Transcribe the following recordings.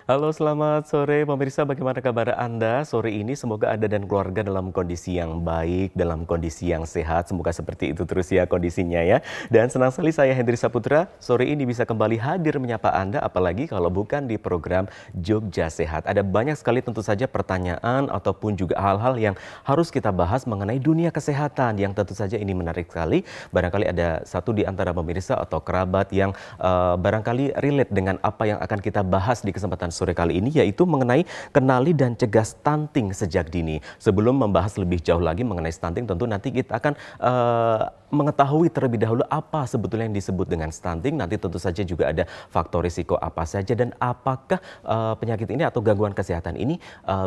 Halo, selamat sore pemirsa. Bagaimana kabar Anda sore ini? Semoga Anda dan keluarga dalam kondisi yang baik, dalam kondisi yang sehat. Semoga seperti itu terus ya kondisinya ya. Dan senang sekali saya Hendri Saputra sore ini bisa kembali hadir menyapa Anda, apalagi kalau bukan di program Jogja Sehat. Ada banyak sekali tentu saja pertanyaan ataupun juga hal-hal yang harus kita bahas mengenai dunia kesehatan yang tentu saja ini menarik sekali. Barangkali ada satu di antara pemirsa atau kerabat yang barangkali relate dengan apa yang akan kita bahas di kesempatan sore kali ini, yaitu mengenai kenali dan cegah stunting sejak dini. Sebelum membahas lebih jauh lagi mengenai stunting, tentu nanti kita akan mengetahui terlebih dahulu apa sebetulnya yang disebut dengan stunting. Nanti tentu saja juga ada faktor risiko apa saja dan apakah penyakit ini atau gangguan kesehatan ini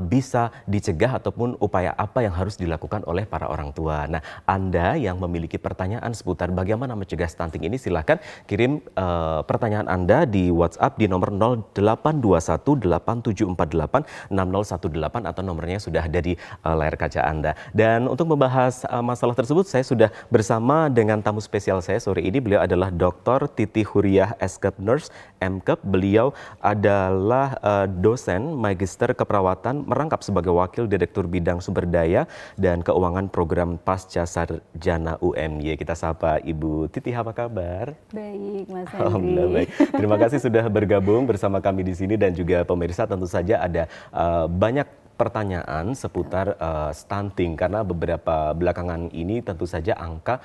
bisa dicegah ataupun upaya apa yang harus dilakukan oleh para orang tua. Nah, Anda yang memiliki pertanyaan seputar bagaimana mencegah stunting ini, silahkan kirim pertanyaan Anda di WhatsApp di nomor 082187486018 atau nomornya sudah ada di layar kaca Anda. Dan untuk membahas masalah tersebut, saya sudah bersama dengan tamu spesial saya sore ini. Beliau adalah Dr. Titi Huriah, S.Kep Nurse, M.Kep. Beliau adalah dosen magister keperawatan merangkap sebagai wakil direktur bidang sumber daya dan keuangan program pasca sarjana UMY. Kita sapa Ibu Titi, apa kabar? Baik, Mas Hendri. Alhamdulillah baik. Terima kasih sudah bergabung bersama kami di sini, dan juga pemirsa tentu saja ada banyak pertanyaan seputar stunting karena beberapa belakangan ini tentu saja angka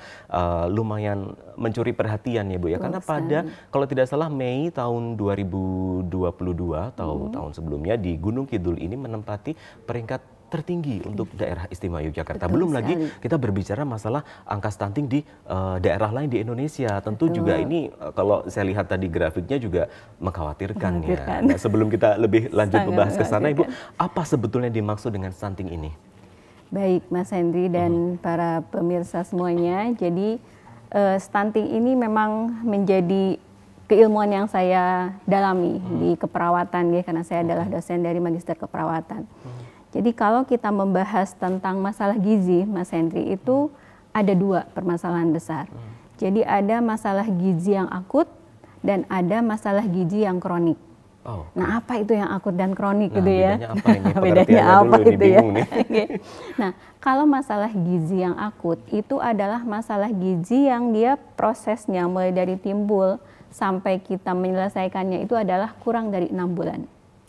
lumayan mencuri perhatian ya Bu ya, karena pada kalau tidak salah Mei tahun 2022 atau tahun sebelumnya di Gunung Kidul ini menempati peringkat tertinggi untuk daerah istimewa Yogyakarta. Belum lagi kita berbicara masalah angka stunting di daerah lain di Indonesia. Tentu juga ini kalau saya lihat tadi grafiknya juga mengkhawatirkan ya. Nah, sebelum kita lebih lanjut membahas ke sana, Ibu, apa sebetulnya dimaksud dengan stunting ini? Baik, Mas Hendri dan para pemirsa semuanya. Jadi stunting ini memang menjadi keilmuan yang saya dalami di keperawatan ya, karena saya adalah dosen dari magister keperawatan. Jadi kalau kita membahas tentang masalah gizi, Mas Hendri, itu ada dua permasalahan besar. Jadi ada masalah gizi yang akut dan ada masalah gizi yang kronik. Nah, apa itu yang akut dan kronik gitu ya? Bedanya apa ini? Bedanya apa itu ya? Nih. Nah, kalau masalah gizi yang akut itu adalah masalah gizi yang dia prosesnya mulai dari timbul sampai kita menyelesaikannya itu adalah kurang dari 6 bulan.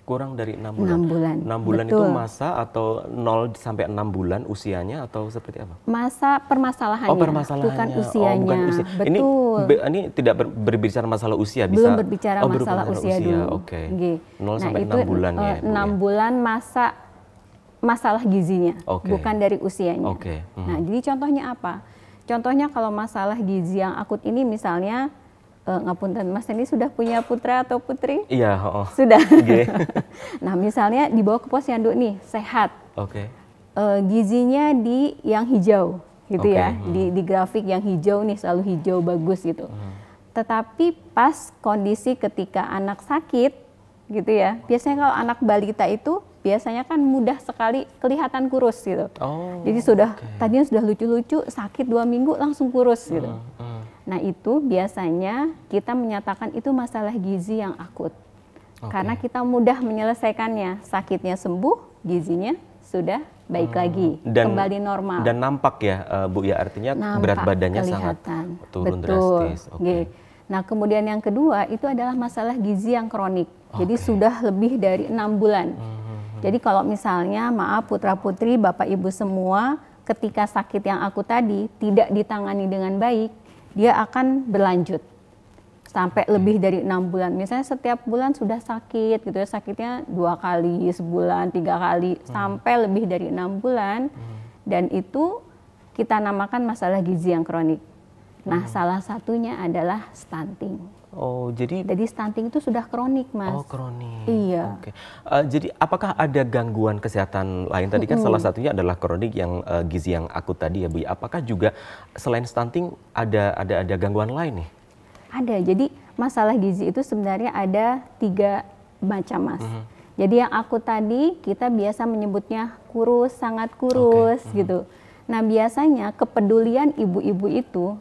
Kurang dari 6 bulan. 6 bulan itu masa atau 0 sampai 6 bulan usianya atau seperti apa? Masa permasalahannya, bukan usianya. Bukan usia. Betul. Ini tidak berbicara masalah usia, bisa. Belum berbicara masalah usia dulu. Oke. 0 sampai 6 bulan ya. 6 bulan masalah gizinya, bukan dari usianya. Nah, jadi contohnya apa? Contohnya kalau masalah gizi yang akut ini misalnya, ngapunten, Mas Hendri sudah punya putra atau putri? Iya, sudah. Nah, misalnya dibawa ke posyandu nih, sehat. Gizinya di yang hijau, gitu ya. Di grafik yang hijau nih, selalu hijau bagus gitu. Tetapi pas kondisi ketika anak sakit, gitu ya. Biasanya kalau anak balita itu biasanya kan mudah sekali kelihatan kurus gitu. Jadi tadinya sudah lucu-lucu, sakit 2 minggu langsung kurus gitu. Nah, itu biasanya kita menyatakan itu masalah gizi yang akut. Karena kita mudah menyelesaikannya, sakitnya sembuh, gizinya sudah baik lagi, kembali normal. Dan nampak ya Bu ya, artinya berat badannya sangat turun drastis. Nah, kemudian yang kedua itu adalah masalah gizi yang kronik. Jadi sudah lebih dari 6 bulan. Jadi kalau misalnya maaf putra-putri, Bapak Ibu semua, ketika sakit yang akut tadi tidak ditangani dengan baik, dia akan berlanjut sampai lebih dari 6 bulan. Misalnya setiap bulan sudah sakit gitu ya, sakitnya 2 kali sebulan, 3 kali, sampai lebih dari 6 bulan. Dan itu kita namakan masalah gizi yang kronik. Nah, salah satunya adalah stunting. Jadi stunting itu sudah kronik, Mas. Kronik. Iya. Jadi apakah ada gangguan kesehatan lain? Tadi kan salah satunya adalah kronik yang gizi yang akut tadi ya Bu. Apakah juga selain stunting ada gangguan lain nih? Ada. Jadi masalah gizi itu sebenarnya ada 3 macam, Mas. Jadi yang akut tadi kita biasa menyebutnya kurus, sangat kurus gitu. Nah, biasanya kepedulian ibu-ibu itu,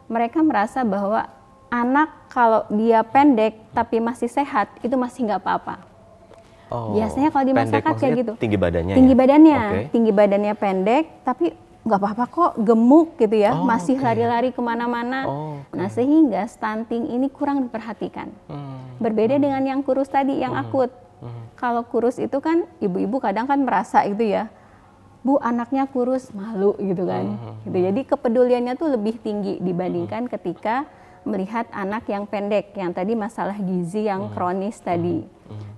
mereka merasa bahwa anak kalau dia pendek tapi masih sehat itu masih nggak apa-apa. Biasanya kalau di masyarakat kayak gitu. Tinggi badannya. Tinggi badannya, tinggi badannya pendek, tapi nggak apa-apa kok, gemuk gitu ya, masih lari-lari kemana-mana. Nah sehingga stunting ini kurang diperhatikan. Berbeda dengan yang kurus tadi, yang akut. Kalau kurus itu kan ibu-ibu kadang kan merasa gitu ya, Bu anaknya kurus, malu gitu kan. Gitu. Jadi kepeduliannya tuh lebih tinggi dibandingkan ketika melihat anak yang pendek, yang tadi masalah gizi yang kronis tadi.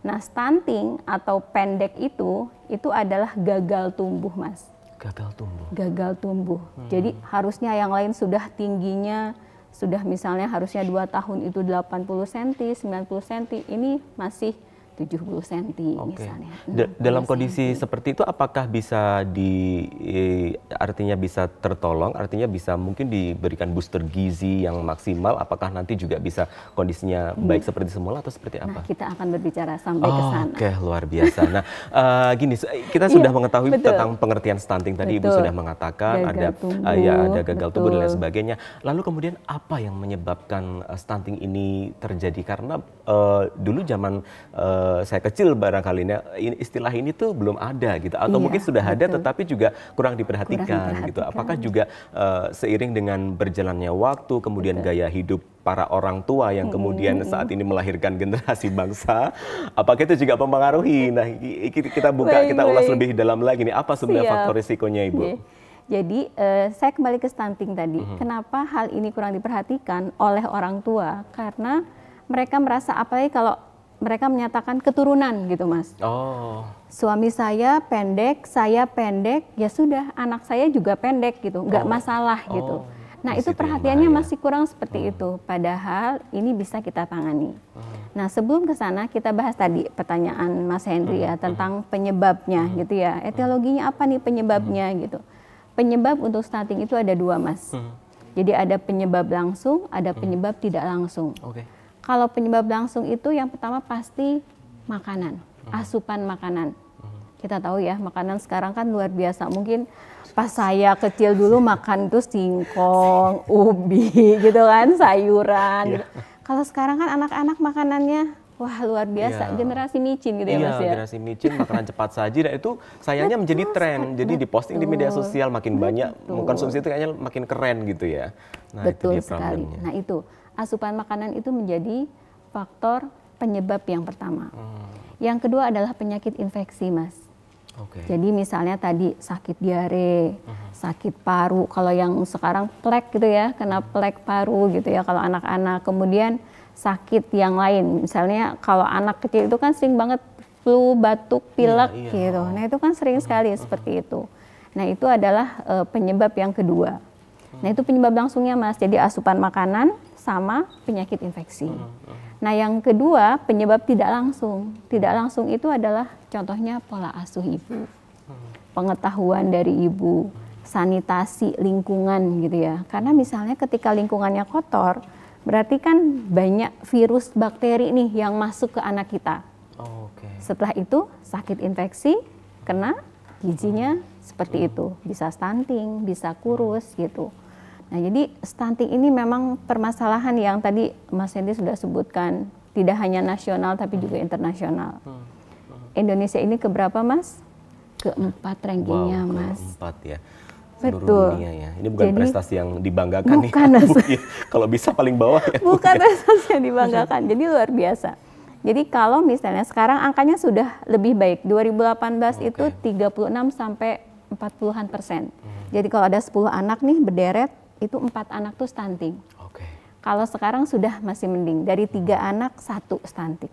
Nah stunting atau pendek itu adalah gagal tumbuh, Mas. Gagal tumbuh. Gagal tumbuh. Jadi harusnya yang lain sudah tingginya, sudah misalnya harusnya 2 tahun itu 80 cm, 90 cm, ini masih 70 cm misalnya. Dalam kondisi seperti itu apakah bisa artinya bisa tertolong, artinya bisa mungkin diberikan booster gizi yang maksimal, apakah nanti juga bisa kondisinya baik seperti semula atau seperti apa? Nah, kita akan berbicara sampai ke sana. Oke, luar biasa. Nah, gini, kita sudah mengetahui tentang pengertian stunting tadi, Ibu sudah mengatakan ada gagal tumbuh dan lain sebagainya. Lalu kemudian apa yang menyebabkan stunting ini terjadi? Karena dulu zaman saya kecil barangkali istilah ini tuh belum ada gitu, atau mungkin sudah ada tetapi juga kurang diperhatikan gitu. Apakah juga seiring dengan berjalannya waktu, kemudian gaya hidup para orang tua yang kemudian saat ini melahirkan generasi bangsa, apakah itu juga mempengaruhi? Nah, kita ulas lebih dalam lagi nih, apa sebenarnya faktor risikonya, Ibu? Jadi saya kembali ke stunting tadi. Kenapa hal ini kurang diperhatikan oleh orang tua? Karena mereka merasa, apalagi kalau mereka menyatakan keturunan gitu, Mas. Suami saya pendek, ya sudah, anak saya juga pendek gitu, nggak masalah gitu. Nah itu perhatiannya masih kurang seperti itu, padahal ini bisa kita tangani. Nah sebelum ke sana kita bahas tadi pertanyaan Mas Henry ya tentang penyebabnya gitu ya, etiologinya apa nih penyebabnya gitu. Penyebab untuk stunting itu ada 2, Mas. Jadi ada penyebab langsung, ada penyebab tidak langsung. Kalau penyebab langsung itu yang pertama pasti makanan, asupan makanan. Kita tahu ya, makanan sekarang kan luar biasa. Mungkin pas saya kecil dulu makan itu singkong, ubi gitu kan, sayuran. Gitu. Kalau sekarang kan anak-anak makanannya wah luar biasa, generasi micin gitu ya Mas ya. Generasi micin, makanan cepat saji, dan itu sayangnya menjadi tren. Jadi diposting di media sosial, makin banyak mengkonsumsi itu kayaknya makin keren gitu ya. Nah, betul sekali. Nah itu, asupan makanan itu menjadi faktor penyebab yang pertama. Yang kedua adalah penyakit infeksi, Mas. Jadi misalnya tadi sakit diare, sakit paru, kalau yang sekarang plek gitu ya, kena plek paru gitu ya kalau anak-anak. Kemudian sakit yang lain, misalnya kalau anak kecil itu kan sering banget flu, batuk, pilek gitu. Nah itu kan sering sekali seperti itu. Nah itu adalah penyebab yang kedua. Nah itu penyebab langsungnya, Mas, jadi asupan makanan sama penyakit infeksi. Nah yang kedua penyebab tidak langsung. Tidak langsung itu adalah contohnya pola asuh ibu, pengetahuan dari ibu, sanitasi lingkungan gitu ya. Karena misalnya ketika lingkungannya kotor, berarti kan banyak virus, bakteri nih yang masuk ke anak kita. Setelah itu sakit infeksi, kena gizinya seperti itu, bisa stunting, bisa kurus gitu. Nah jadi stunting ini memang permasalahan yang tadi Mas Hendy sudah sebutkan, tidak hanya nasional tapi juga internasional. Indonesia ini keberapa, Mas? Keempat rankingnya, Mas. Keempat ya. Seluruh dunia ya. Ini bukan prestasi yang dibanggakan nih. Kalau bisa paling bawah ya. Bukan prestasi yang dibanggakan. Jadi luar biasa. Jadi kalau misalnya sekarang angkanya sudah lebih baik. 2018 itu 36 sampai 40%. Jadi kalau ada 10 anak nih berderet, itu 4 anak tuh stunting. Kalau sekarang sudah masih mending, dari 3 anak 1 stunting.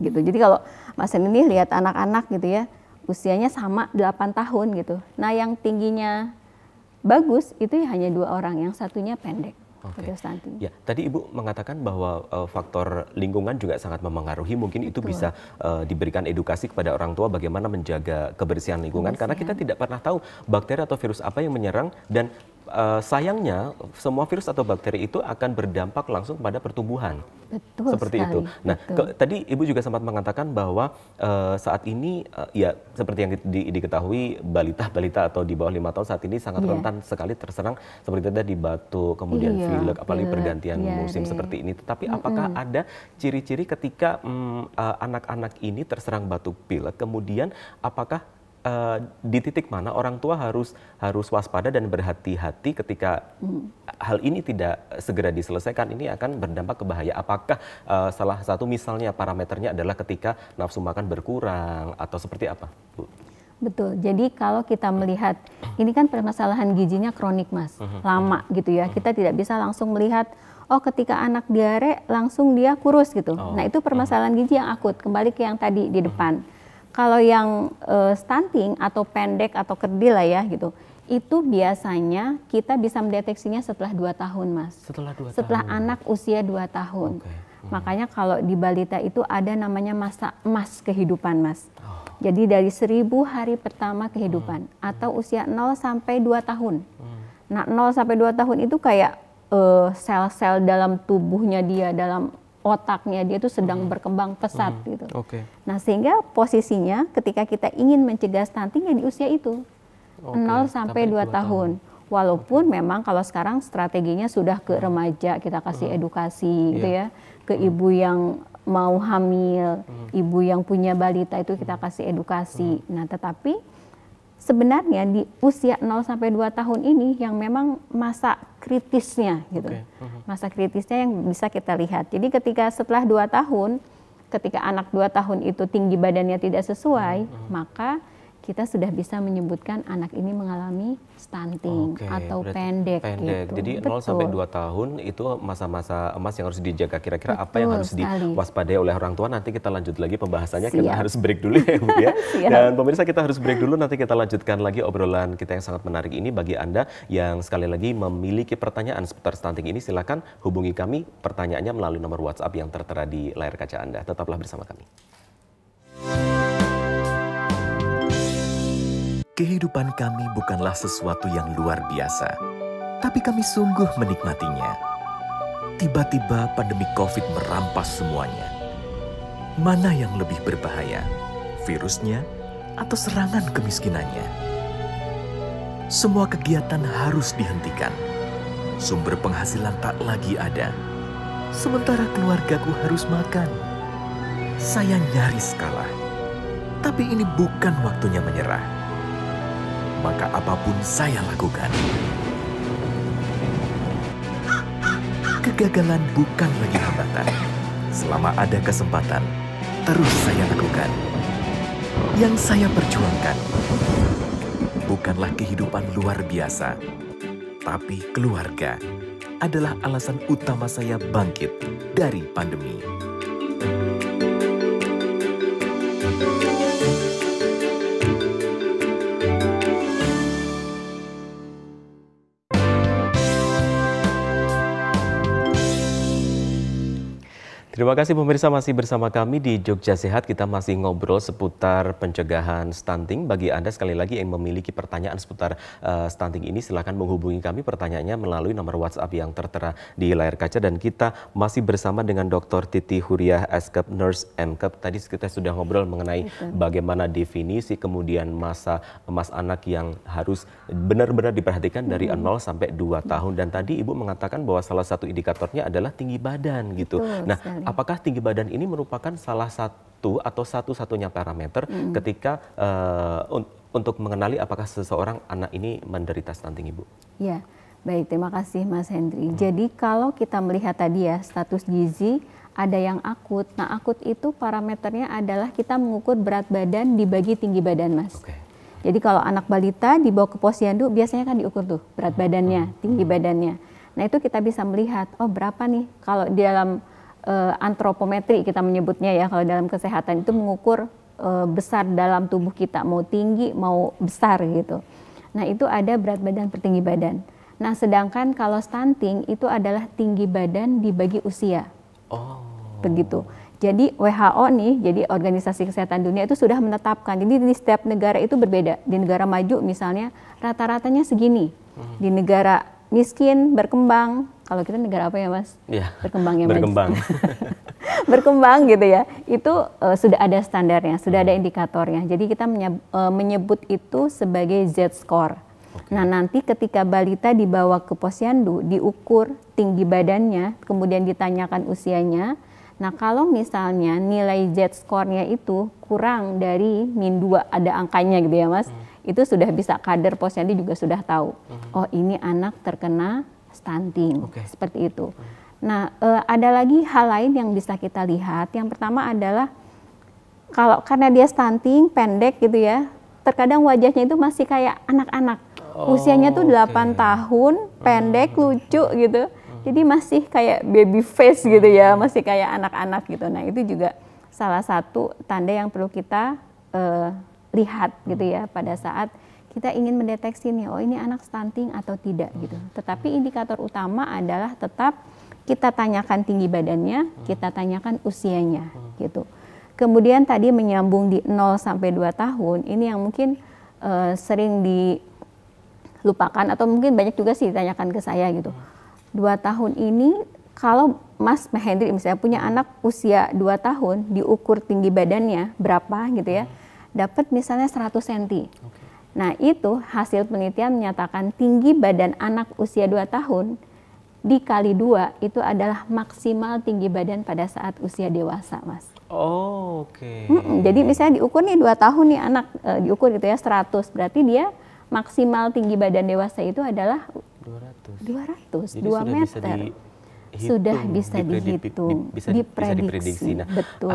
Gitu. Jadi kalau Mas ini lihat anak-anak gitu ya, usianya sama 8 tahun gitu. Nah yang tingginya bagus itu ya hanya 2 orang, yang satunya pendek. Ya, tadi Ibu mengatakan bahwa faktor lingkungan juga sangat memengaruhi. Mungkin itu bisa diberikan edukasi kepada orang tua bagaimana menjaga kebersihan lingkungan, karena kita tidak pernah tahu bakteri atau virus apa yang menyerang dan sayangnya semua virus atau bakteri itu akan berdampak langsung pada pertumbuhan. Betul seperti sekali. itu. Nah, tadi Ibu juga sempat mengatakan bahwa saat ini ya seperti yang diketahui balita atau di bawah 5 tahun saat ini sangat rentan sekali terserang seperti tadi batuk, kemudian pilek, apalagi pergantian musim seperti ini. Tetapi apakah ada ciri-ciri ketika anak-anak ini terserang batuk pilek, kemudian apakah di titik mana orang tua harus waspada dan berhati-hati ketika hal ini tidak segera diselesaikan, ini akan berdampak ke bahaya. Apakah salah satu misalnya parameternya adalah ketika nafsu makan berkurang atau seperti apa, Bu? Betul. Jadi kalau kita melihat ini kan permasalahan gizinya kronik, Mas, lama gitu ya. Kita tidak bisa langsung melihat oh ketika anak diare langsung dia kurus gitu. Nah itu permasalahan gizi yang akut. Kembali ke yang tadi di depan. Kalau yang stunting atau pendek atau kerdil lah ya gitu, itu biasanya kita bisa mendeteksinya setelah 2 tahun, Mas. Setelah anak usia 2 tahun. Makanya kalau di balita itu ada namanya masa emas kehidupan, Mas. Jadi dari 1000 hari pertama kehidupan atau usia 0 sampai 2 tahun. Nah 0 sampai 2 tahun itu kayak sel-sel dalam tubuhnya dia, dalam otaknya dia itu sedang berkembang pesat gitu. Nah sehingga posisinya ketika kita ingin mencegah stunting ya di usia itu 0 sampai 2 tahun. Walaupun memang kalau sekarang strateginya sudah ke remaja kita kasih edukasi gitu ya, ke ibu yang mau hamil, ibu yang punya balita itu kita kasih edukasi. Nah tetapi sebenarnya di usia 0 sampai 2 tahun ini yang memang masa kritisnya gitu. Masa kritisnya yang bisa kita lihat. Jadi ketika setelah 2 tahun, ketika anak 2 tahun itu tinggi badannya tidak sesuai, maka kita sudah bisa menyebutkan anak ini mengalami stunting atau pendek gitu. Jadi 0 sampai 2 tahun itu masa-masa emas yang harus dijaga. Kira-kira apa yang harus diwaspadai oleh orang tua? Nanti kita lanjut lagi pembahasannya. Kita harus break dulu ya, Bu ya. Dan pemirsa, kita harus break dulu, nanti kita lanjutkan lagi obrolan kita yang sangat menarik ini. Bagi Anda yang sekali lagi memiliki pertanyaan seputar stunting ini, silakan hubungi kami pertanyaannya melalui nomor WhatsApp yang tertera di layar kaca Anda. Tetaplah bersama kami. Kehidupan kami bukanlah sesuatu yang luar biasa, tapi kami sungguh menikmatinya. Tiba-tiba pandemi COVID merampas semuanya. Mana yang lebih berbahaya, virusnya atau serangan kemiskinannya? Semua kegiatan harus dihentikan. Sumber penghasilan tak lagi ada. Sementara keluargaku harus makan. Saya nyaris kalah. Tapi ini bukan waktunya menyerah. Maka apapun saya lakukan. Kegagalan bukan lagi hambatan. Selama ada kesempatan, terus saya lakukan. Yang saya perjuangkan bukanlah kehidupan luar biasa, tapi keluarga adalah alasan utama saya bangkit dari pandemi. Terima kasih pemirsa, masih bersama kami di Jogja Sehat. Kita masih ngobrol seputar pencegahan stunting. Bagi Anda sekali lagi yang memiliki pertanyaan seputar stunting ini, silakan menghubungi kami pertanyaannya melalui nomor WhatsApp yang tertera di layar kaca. Dan kita masih bersama dengan Dr. Titi Huriah, SCAP Nurse MCAP. Tadi kita sudah ngobrol mengenai bagaimana definisi kemudian masa emas anak yang harus benar-benar diperhatikan dari 0 sampai 2 tahun. Dan tadi Ibu mengatakan bahwa salah satu indikatornya adalah tinggi badan gitu. Nah, apakah tinggi badan ini merupakan salah satu atau satu-satunya parameter ketika untuk mengenali apakah seseorang anak ini menderita stunting, Ibu? Ya, baik, terima kasih Mas Hendri. Jadi kalau kita melihat tadi ya status gizi, ada yang akut. Nah akut itu parameternya adalah kita mengukur berat badan dibagi tinggi badan, Mas. Jadi kalau anak balita dibawa ke posyandu biasanya kan diukur tuh berat badannya, tinggi badannya. Nah itu kita bisa melihat, oh berapa nih kalau di dalam antropometri kita menyebutnya ya, kalau dalam kesehatan itu mengukur besar dalam tubuh kita, mau tinggi mau besar gitu. Nah itu ada berat badan per tinggi badan. Nah sedangkan kalau stunting itu adalah tinggi badan dibagi usia. Begitu. Jadi WHO nih, jadi Organisasi Kesehatan Dunia itu sudah menetapkan, jadi di setiap negara itu berbeda. Di negara maju misalnya rata-ratanya segini. Di negara miskin, berkembang, kalau kita negara apa ya Mas? Ya, berkembang ya Mas? Berkembang. Berkembang gitu ya, itu sudah ada standarnya, sudah ada indikatornya. Jadi kita menyebut itu sebagai Z-score. Nah nanti ketika balita dibawa ke posyandu, diukur tinggi badannya, kemudian ditanyakan usianya. Nah kalau misalnya nilai Z-score-nya itu kurang dari -2, ada angkanya gitu ya Mas, itu sudah bisa kader posyandu juga sudah tahu, oh ini anak terkena stunting, seperti itu. Nah ada lagi hal lain yang bisa kita lihat. Yang pertama adalah karena dia stunting, pendek gitu ya, terkadang wajahnya itu masih kayak anak-anak. Usianya tuh 8 tahun, pendek, lucu gitu. Jadi masih kayak baby face gitu ya, masih kayak anak-anak gitu. Nah itu juga salah satu tanda yang perlu kita lihat gitu ya pada saat kita ingin mendeteksi nih, oh ini anak stunting atau tidak gitu. Tetapi indikator utama adalah tetap kita tanyakan tinggi badannya, kita tanyakan usianya gitu. Kemudian tadi menyambung di 0 sampai 2 tahun, ini yang mungkin sering dilupakan atau mungkin banyak juga sih ditanyakan ke saya gitu. 2 tahun ini kalau Mas Hendri misalnya punya anak usia 2 tahun, diukur tinggi badannya berapa gitu ya, dapat misalnya 100 cm. Nah itu hasil penelitian menyatakan tinggi badan anak usia 2 tahun dikali 2 itu adalah maksimal tinggi badan pada saat usia dewasa Mas. Jadi misalnya diukur nih 2 tahun nih anak, diukur gitu ya 100, berarti dia maksimal tinggi badan dewasa itu adalah 200, 2 meter. Sudah bisa dihitung, bisa diprediksi. Nah,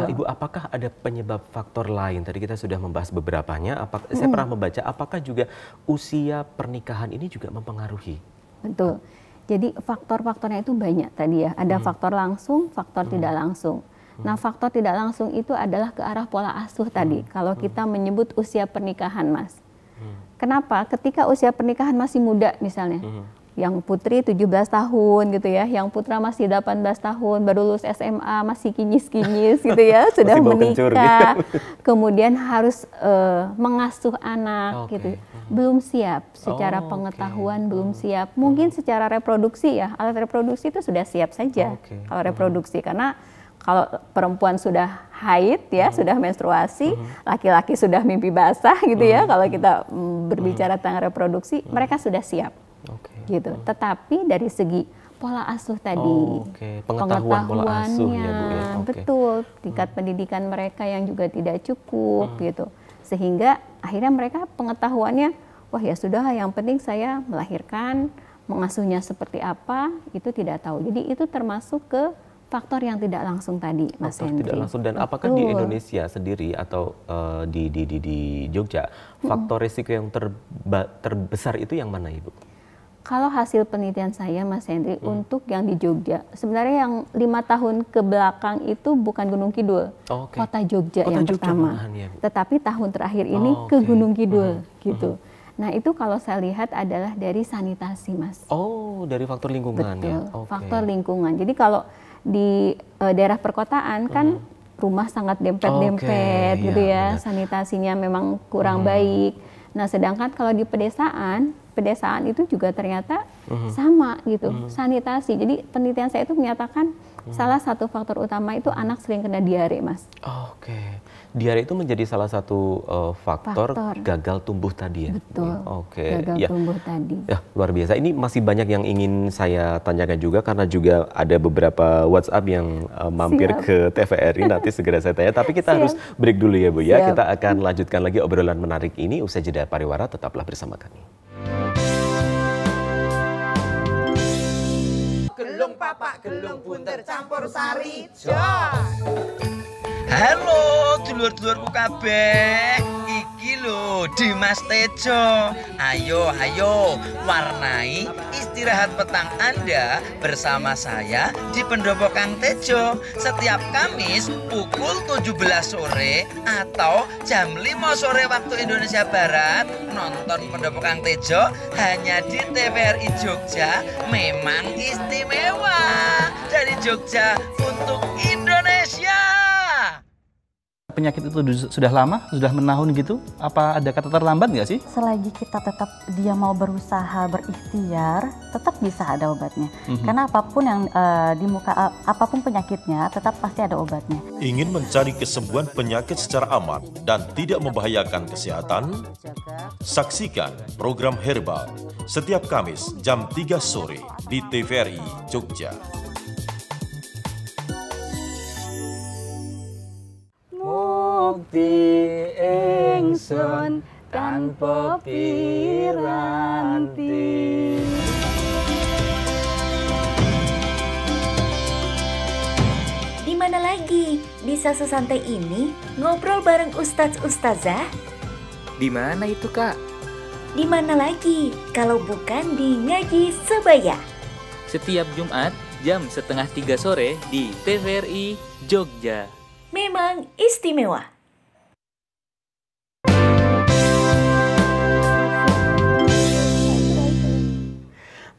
Ibu, apakah ada penyebab faktor lain? Tadi kita sudah membahas beberapanya. Saya pernah membaca, apakah juga usia pernikahan ini juga mempengaruhi? Betul. Jadi faktor-faktornya itu banyak tadi ya. Ada faktor langsung, faktor tidak langsung. Nah, faktor tidak langsung itu adalah ke arah pola asuh tadi. Kalau kita menyebut usia pernikahan, Mas. Kenapa? Ketika usia pernikahan masih muda misalnya, yang putri 17 tahun gitu ya, yang putra masih 18 tahun, baru lulus SMA, masih kinyis-kinyis gitu ya, sudah menikah, kemudian harus mengasuh anak gitu, belum siap secara pengetahuan, belum siap. Mungkin secara reproduksi ya, alat reproduksi itu sudah siap saja kalau reproduksi, karena kalau perempuan sudah haid ya, sudah menstruasi, laki-laki sudah mimpi basah gitu ya, kalau kita berbicara tentang reproduksi, mereka sudah siap. Gitu. Tetapi dari segi pola asuh tadi, pengetahuan pola asuh ya Bu ya. Betul, tingkat pendidikan mereka yang juga tidak cukup gitu, sehingga akhirnya mereka pengetahuannya, wah ya sudah, yang penting saya melahirkan, mengasuhnya seperti apa itu tidak tahu. Jadi itu termasuk ke faktor yang tidak langsung tadi, Mas Hendri. Tidak langsung. Dan apakah di Indonesia sendiri atau di Jogja faktor risiko yang terbesar itu yang mana, Ibu? Kalau hasil penelitian saya, Mas Hendri, untuk yang di Jogja, sebenarnya yang 5 tahun ke belakang itu bukan Gunung Kidul, kota Jogja yang pertama. Tetapi tahun terakhir ini ke Gunung Kidul, gitu. Nah itu kalau saya lihat adalah dari sanitasi, Mas. Oh, dari faktor lingkungan. Betul, faktor lingkungan. Jadi kalau di daerah perkotaan kan rumah sangat dempet-dempet gitu ya, sanitasinya memang kurang baik. Nah sedangkan kalau di pedesaan itu juga ternyata sama gitu, sanitasi. Jadi penelitian saya itu menyatakan salah satu faktor utama itu anak sering kena diare, Mas. Diare itu menjadi salah satu faktor gagal tumbuh tadi ya? Betul, gagal tumbuh tadi. Ya, luar biasa. Ini masih banyak yang ingin saya tanyakan juga, karena juga ada beberapa WhatsApp yang mampir ke TVRI, nanti segera saya tanya. Tapi kita harus break dulu ya Bu ya. Kita akan lanjutkan lagi obrolan menarik ini usai jeda pariwara, tetaplah bersama kami. Gelung papak, gelung bunter, campur sari, jos! Halo dulur-dulurku kabeh, iki lho Dimas Tejo. Ayo warnai istirahat petang Anda bersama saya di Pendopo Kang Tejo setiap Kamis pukul 17 sore atau jam 5 sore waktu Indonesia Barat. Nonton Pendopo Kang Tejo hanya di TVRI Jogja, memang istimewa dari Jogja untuk Indonesia. penyakit itu sudah lama, sudah menahun gitu? Apa ada kata terlambat nggak sih? Selagi kita tetap dia mau berusaha berikhtiar, tetap bisa ada obatnya. Karena apapun yang di muka, apapun penyakitnya, tetap pasti ada obatnya. Ingin mencari kesembuhan penyakit secara aman dan tidak membahayakan kesehatan? Saksikan program Herbal setiap Kamis jam 3 sore di TVRI Jogja. Mukti ingsun tanpa piranti. Di mana lagi bisa sesantai ini ngobrol bareng Ustadz-Ustazah? Di mana itu, Kak? Di mana lagi kalau bukan di Ngaji Sebaya? Setiap Jumat jam 2:30 sore di TVRI Jogja. Memang istimewa.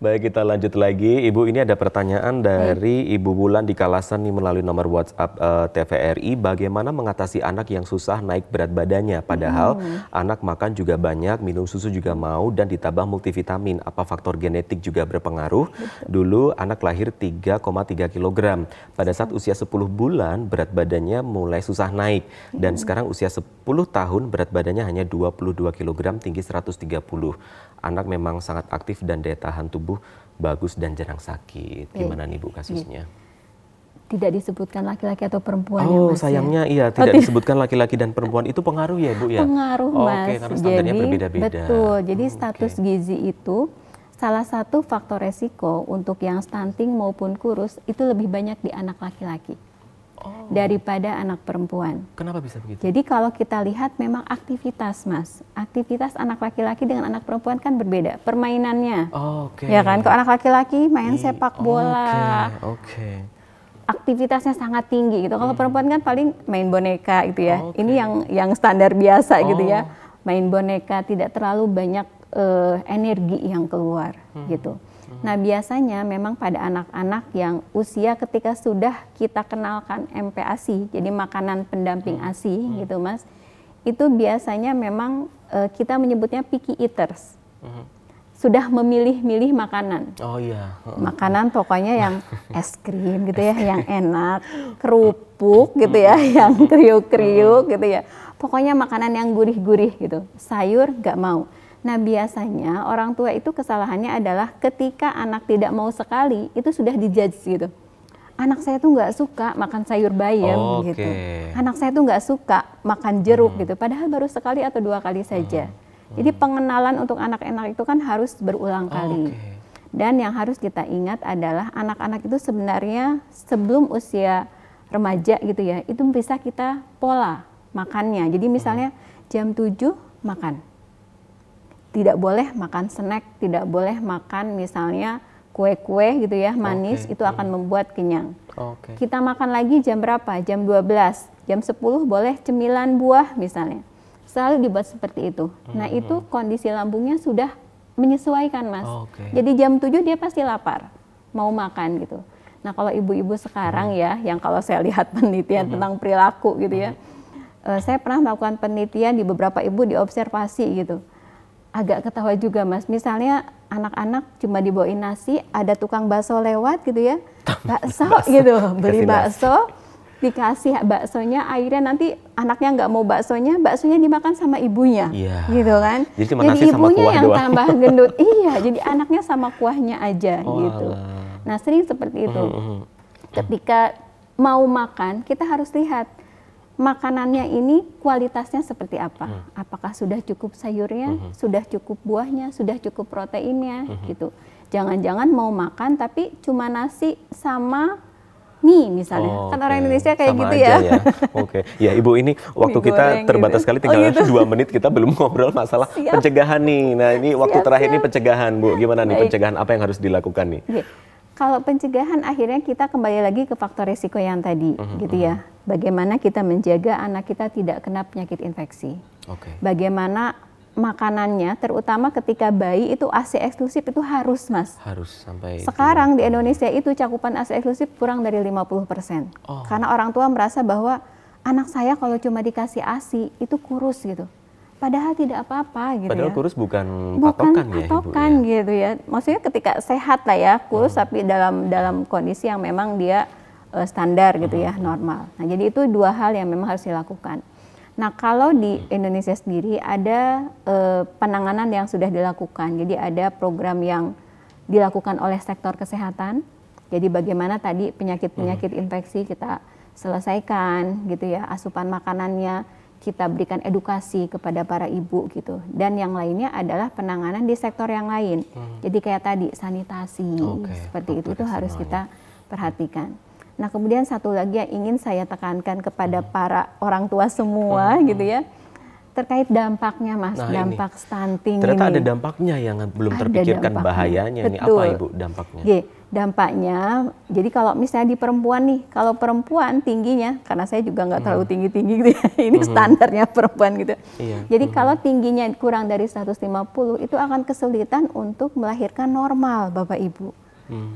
Baik, kita lanjut lagi. Ibu, ini ada pertanyaan dari Ibu Bulan di Kalasan nih melalui nomor WhatsApp TVRI. Bagaimana mengatasi anak yang susah naik berat badannya? Padahal anak makan juga banyak, minum susu juga mau, dan ditambah multivitamin. Apa faktor genetik juga berpengaruh? Dulu anak lahir 3,3 kg. Pada saat usia 10 bulan, berat badannya mulai susah naik. Dan sekarang usia 10 tahun, berat badannya hanya 22 kg, tinggi 130. Anak memang sangat aktif dan daya tahan tubuh bagus dan jarang sakit. Gimana nih Bu kasusnya? Tidak disebutkan laki-laki atau perempuan ya, Oh Mas, sayangnya iya tidak disebutkan laki-laki dan perempuan. Itu pengaruh ya Bu ya? Pengaruh Mas. Oke, karena standarnya berbeda-beda. Betul, jadi status gizi itu salah satu faktor resiko untuk yang stunting maupun kurus itu lebih banyak di anak laki-laki daripada anak perempuan. Kenapa bisa begitu? Jadi kalau kita lihat memang aktivitas Mas, aktivitas anak laki-laki dengan anak perempuan kan berbeda, permainannya. Ya kan, kalau anak laki-laki main sepak bola, aktivitasnya sangat tinggi gitu. Kalau perempuan kan paling main boneka gitu ya. Ini yang standar biasa gitu ya, main boneka, tidak terlalu banyak energi yang keluar gitu. Nah biasanya memang pada anak-anak yang usia ketika sudah kita kenalkan MPASI, jadi makanan pendamping ASI gitu Mas, itu biasanya memang kita menyebutnya picky eaters. Sudah memilih-milih makanan. Makanan pokoknya yang es krim gitu ya, yang enak, kerupuk gitu ya, yang kriuk-kriuk gitu ya. Pokoknya makanan yang gurih-gurih gitu, sayur nggak mau. Nah biasanya orang tua itu kesalahannya adalah ketika anak tidak mau sekali, itu sudah dijudge gitu. Anak saya tuh nggak suka makan sayur bayam gitu. Anak saya tuh nggak suka makan jeruk gitu. Padahal baru sekali atau 2 kali saja. Jadi pengenalan untuk anak-anak itu kan harus berulang kali. Dan yang harus kita ingat adalah anak-anak itu sebenarnya sebelum usia remaja gitu ya, itu bisa kita pola makannya. Jadi misalnya jam 7 makan. Tidak boleh makan snack, tidak boleh makan misalnya kue-kue gitu ya, manis, itu akan membuat kenyang. Kita makan lagi jam berapa? Jam 12, jam 10 boleh cemilan buah misalnya. Selalu dibuat seperti itu. Nah itu kondisi lambungnya sudah menyesuaikan Mas. Jadi jam 7 dia pasti lapar, mau makan gitu. Nah kalau ibu-ibu sekarang ya, yang kalau saya lihat penelitian tentang perilaku gitu ya, saya pernah melakukan penelitian di beberapa ibu diobservasi gitu. Agak ketawa juga Mas, misalnya anak-anak cuma dibawain nasi, ada tukang bakso lewat gitu ya, bakso gitu, beli bakso, dikasih baksonya, akhirnya nanti anaknya nggak mau baksonya dimakan sama ibunya, gitu kan. Jadi ibunya yang tambah gendut, iya, jadi anaknya sama kuahnya aja gitu. Nah sering seperti itu. Ketika mau makan, kita harus lihat makanannya ini kualitasnya seperti apa. Apakah sudah cukup sayurnya, sudah cukup buahnya, sudah cukup proteinnya gitu. Jangan-jangan mau makan tapi cuma nasi sama mie misalnya. Kan orang Indonesia kayak sama gitu aja ya. Ya Ibu, ini waktu kita terbatas sekali, tinggal 2 menit, kita belum ngobrol masalah pencegahan nih. Nah ini waktu terakhir ini pencegahan Bu, gimana nih pencegahan, apa yang harus dilakukan nih? Kalau pencegahan akhirnya kita kembali lagi ke faktor risiko yang tadi gitu ya. Bagaimana kita menjaga anak kita tidak kena penyakit infeksi. Bagaimana makanannya, terutama ketika bayi itu ASI eksklusif itu harus Mas. Harus sampai. Sekarang di Indonesia itu cakupan ASI eksklusif kurang dari 50%. Karena orang tua merasa bahwa anak saya kalau cuma dikasih ASI itu kurus gitu. Padahal tidak apa-apa gitu. Padahal ya. kurus bukan patokan ya, Ibu ya. Gitu ya. Maksudnya ketika sehat lah ya, kurus tapi dalam kondisi yang memang dia standar gitu ya, normal. Nah, jadi itu dua hal yang memang harus dilakukan. Nah, kalau di Indonesia sendiri ada penanganan yang sudah dilakukan. Jadi ada program yang dilakukan oleh sektor kesehatan. Jadi bagaimana tadi penyakit-penyakit infeksi kita selesaikan gitu ya, asupan makanannya kita berikan edukasi kepada para ibu gitu. Dan yang lainnya adalah penanganan di sektor yang lain. Jadi kayak tadi sanitasi seperti itu harus kita perhatikan. Nah, kemudian satu lagi yang ingin saya tekankan kepada para orang tua semua gitu ya. Terkait dampaknya Mas, dampak stunting ternyata ini. ada dampaknya yang belum terpikirkan bahayanya. Ini apa Ibu dampaknya? Dampaknya, jadi kalau misalnya di perempuan nih, kalau perempuan tingginya, karena saya juga nggak terlalu tinggi-tinggi gitu ya, ini standarnya perempuan gitu. Jadi kalau tingginya kurang dari 150, itu akan kesulitan untuk melahirkan normal Bapak Ibu.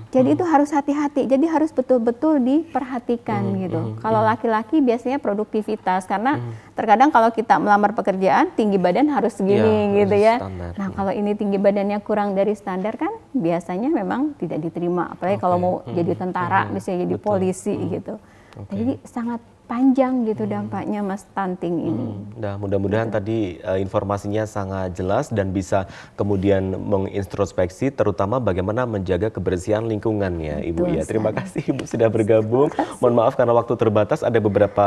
Jadi itu harus hati-hati, jadi harus betul-betul diperhatikan gitu. Kalau laki-laki biasanya produktivitas, karena terkadang kalau kita melamar pekerjaan tinggi badan harus segini gitu ya. Nah kalau ini tinggi badannya kurang dari standar kan biasanya memang tidak diterima, apalagi kalau mau jadi tentara, misalnya jadi polisi gitu. Jadi sangat panjang gitu dampaknya Mas stunting ini. Nah, mudah-mudahan tadi informasinya sangat jelas dan bisa kemudian mengintrospeksi terutama bagaimana menjaga kebersihan lingkungannya Ibu ya. Terima kasih Ibu sudah bergabung. Mohon maaf karena waktu terbatas, ada beberapa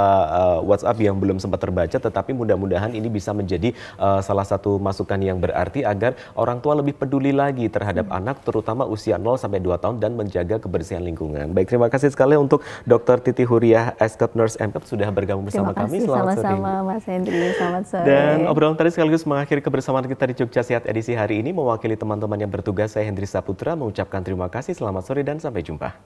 WhatsApp yang belum sempat terbaca, tetapi mudah-mudahan ini bisa menjadi salah satu masukan yang berarti agar orang tua lebih peduli lagi terhadap anak terutama usia 0 sampai 2 tahun dan menjaga kebersihan lingkungan. Baik, terima kasih sekali untuk Dr. Titi Huriah, Eskep Nurse sudah bergabung bersama kami. Selamat sore. Sama-sama Mas Hendri, selamat sore. Dan obrolan tadi sekaligus mengakhiri kebersamaan kita di Jogja Sehat edisi hari ini. Mewakili teman-teman yang bertugas, saya Hendri Saputra mengucapkan terima kasih, selamat sore dan sampai jumpa.